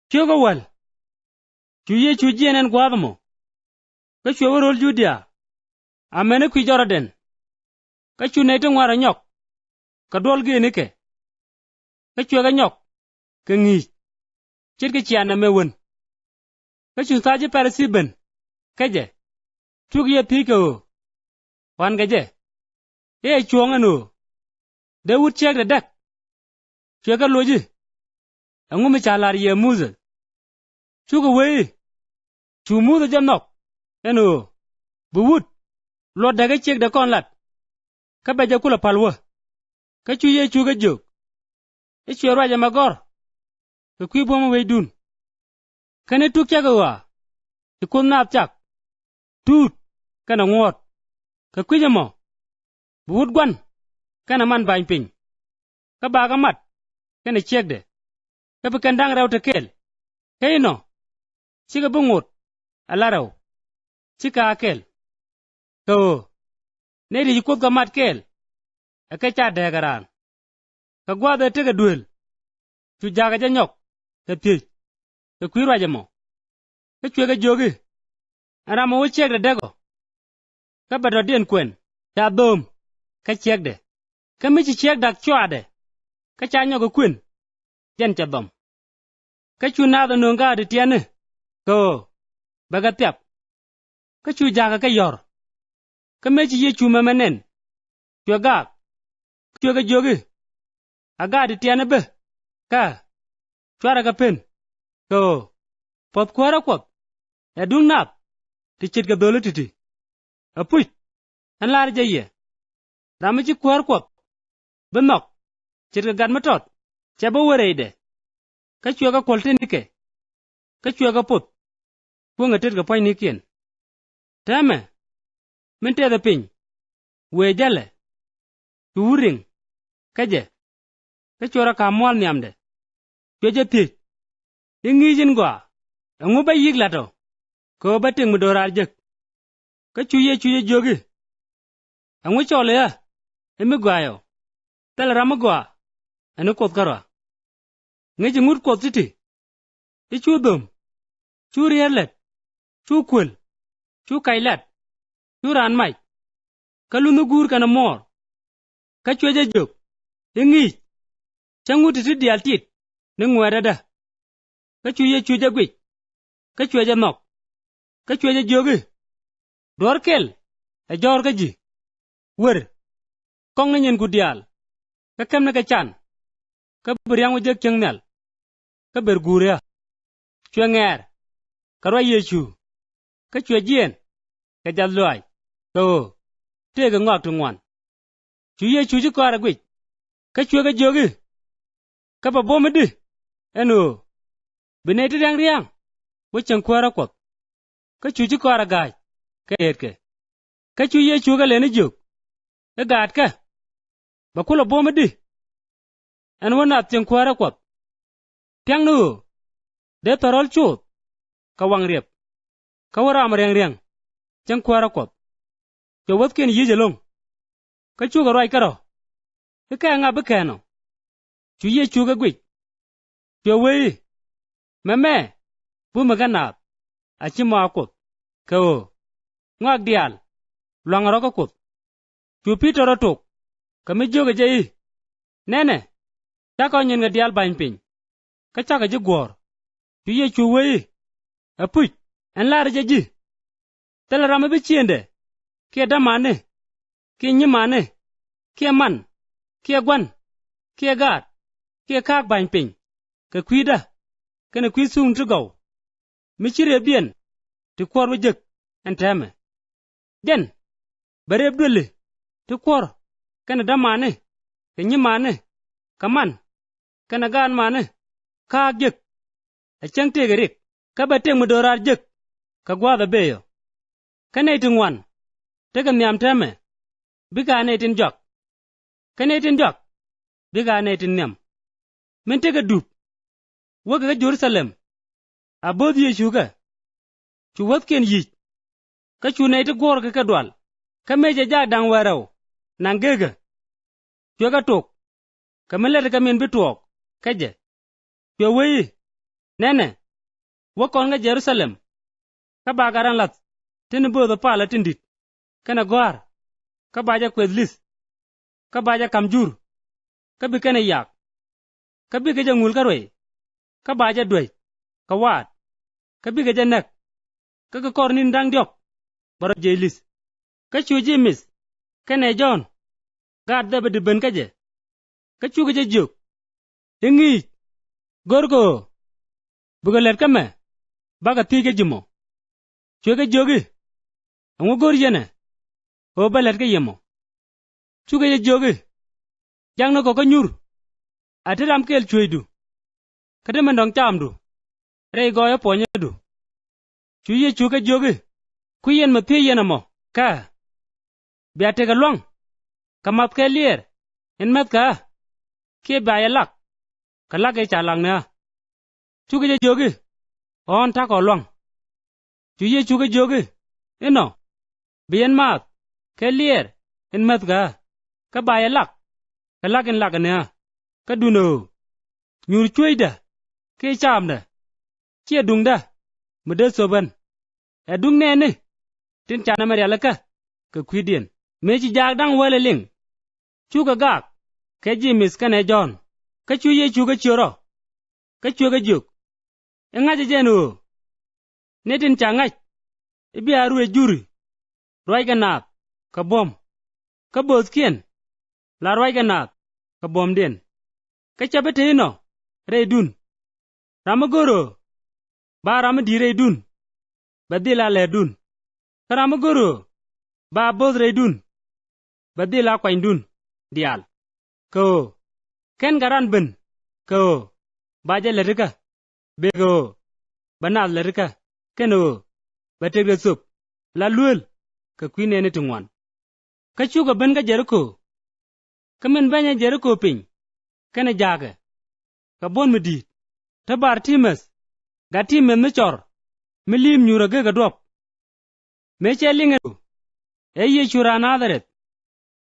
Chuga wal. Chuye chujien gwadamo. Ka chuwa rol judia. Amene kwi Jordan. Ka chunete ngwara nyok. Ka dol gene ke. Ka chuwa nyok. Ka ngich. Chit ka chiana mewen. Ka chun saji parasiben. Kaje. Chuk ye thika o. Wan gaje. Ye chuanga no. Dawud chek da dak. Chuwa loji. Angumi chalar ye muza. Chuka wei. Chu muza jamnok. Eno. Buwut. Lo daga chek da kon lat. Ka baja kula palwa. Ka chuye chuga jok. E chuwa raja magor. Ka kwi boma wei dun. Kane tuk chaka wa. Ikun naap chak. Tut. Kana ngot. Ka kwi jamo. Buwut gwan. Kana man bain ping. Ka baga mat. Kana chek de. Ka bekandang raw te kel. Hey no. Chika bungut. Alaraw. Chika akel. Ko. Nedi jikut ka mat kel. Aka cha dagaran. Ka gwada tega duel. Chu jaga janyok. Ka tij. Ka kwirwa jamo. Ka chwega jogi. Arama wo chek de dego. Ka bado dien kwen. Ta dom. Ka chek de. Ka michi chek dak chwa de. Ka cha nyoga kwen. Jen cha dom. Ka chu nada nunga de tiane. Ko. Baga tiap. Ka chu jaga ka yor. Ka mechi ye chu mamanen. Chwa gak. Chwega jogi. Aga de tiane be. Ka. Chwara ka pen. Ko. Pot kwara kwat. Dung nap. Ti chit ka dole titi. Apuch. An lari jaye. Ramachi kwar kwat. Benok. Chit ka gad matot. Chaba wareide. Ka chwega kwalte nike. Ka chwega pot. Kunga tit ka poy nikien. Tame. Mente da piny. We jale. Turing. Kaje. Ka chwara ka mwal nyamde. Chweja tich. Ingijin gwa. Angu ba yig lato. Ko ba ting mudorar jek. Ka chuye jogi. Angu chole ya. Emi gwayo. Tal rama gwa. Anu kot karwa. Ngeji ngut kot siti. Ichu dum. Chu rierlet. Chu kwel. Chu kailat. Chu ranmai. Ka lunu gur kana mor. Ka chweja jok. Ingij. Changuti ti dial tit. Nengwada da. Ka chuja gwich. Ka chweja nok. Ka chweja jogi. Dor kel. A jor ka ji. Wer. Kong na nyen ku dial. Ka kem na ka chan. Ka beryang wajak cheng nal. Ka ber guria. Chwe nger. Ka rwa yechu. Ka chwe jien. Ka jad luay. Ko. Tega ngok tu ngwan. Chu yechu ji kwara gwich. Ka chwe ka jogi. Ka pa boma di. Eno. Bineti riang. Wachang kwara kwat. Ka chu ji kwara gaj. Ka etke. Ka chu yechu ka lene jok. Ka gad ka. Bakula boma di. An wanat chang kwara kwat. Tiang nu. De tarol chut. Ka wang riep. Ka waram riang. Chang kwara kwat. Ka watken yije long. Ka chu ka roi karo. Ka nga bekano. Chu yechu ka gwich. Chu wei. Meme. Buma ka nap. Achi ma kut. Ka o. Ngak dial. Luang roka kut. Chu pito rotok. Ka mi joga jai. Nene. Chaka nyen nga dial bain piny. Ka chaka ji gwor. Chu yechu wei. Apuch. An lari jaji. Tala rama bichiende. Kia damane. Kia nyimane. Kia man. Kia gwan. Kia gad. Kia kak bain piny. Ka kwida. Kana kwi sung tu gaw. Michire bien. Ti kwor wajek. Antame. Den. Bareb dwele. Ti kwor. Kana damane. Ka nyimane. Ka man. Kana gan mane. Kak jek. Achang tegerik. Ka bateng mudorar jek. Ka gwada beyo. Kana itin wan. Tega nyam tame. Biga netin jok. Kana itin jok. Biga netin nyam. Min tega dup. Waga Jerusalem. Abod yechu ka. Chu watken yich. Ka chu na iti gwor ka dwal. Ka meja jak dang waraw. Nang gega. Chwe ka tok. Ka melet ka min bituok. Kaje. Chwe wei. Nene. wakon ga Jerusalem ka ba garan lat tin bo the pala tindit kana gwar ka ba ja kwedlis ka ba ja kamjur ka bi kana yak ka bi ga jangul ka roy ka ba ja doy ka wat ka bi ga janak ka ka kornin dang diok baro jelis ka chuji mis kana John gad da be ben ka je ka chu ga juk ingi gorgo bugalet ka me baga tige jimo chuga jogi ango gor yene o balet ka yemo chuga jogi jang no ko ka nyur atiram kel chuidu kade mandong chamdu rei goyo ponyedu chuye chuga jogi kuyen ma pye yena mo ka biate ga long kamat ke lier en met ka ke baya lak kalak e chalang na chuga jogi on ta ko long chuye chuga jogi eno bien mat ke lier en met ka baya lak kalak en lak na ka duno nyur chuida ke chamda che dungda mede soban e dung ne ne tin chana mariala ka kwidien meji jag dang wele ling chuga gak ke jimis kane John ka chuye chuga choro ka chuga juk engaje jenu netin changach ibi aru e juri roi ganat ka bom ka boskien la roi ganat ka bom den ka chabete no redun ramagoro ba ramadire dun badila le dun ramagoro ba bodre dun badila kwain dun dial ko ken garan ben ko baje lerika bego banal lerika keno bategre sup la luel ka kwine ne tungwan ka chuga ben ga Jericho kamen banya Jericho pin kana jaga ka bon medi tabar times ga timen ne chor milim nyura ga dop me chelinga e ye chura nadaret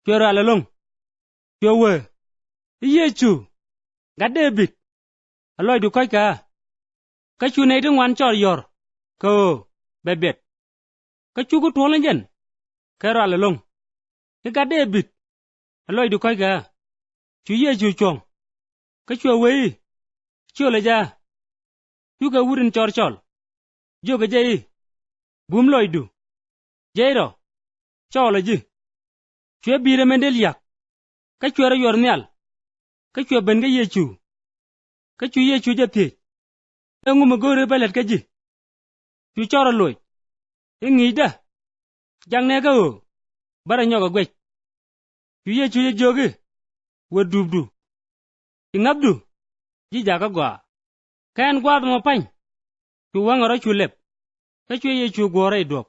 chura lalong chowe ye chu ga debit aloy du koy ka chu ne ding wan chor yor ko bebet ka chu ko tolen jen ka ra lalong ga debit aloy du koy chu ye chu chong ka chowe chu le ja chu ga wurin chor chol jo ga jei bum loy du jeiro chola ji chwe bire mendel yak ka chwere yor nyal ka chwe ben ga yechu ka chu yechu jati engu magore balet ka ji chu chora loy ingi da jang ne ga o bara nyoga gwech chu yechu ye jogi wadubdu ingabdu ji jaga gwa kan gwa mo pany chu wangoro chu lep ka chwe yechu gore dop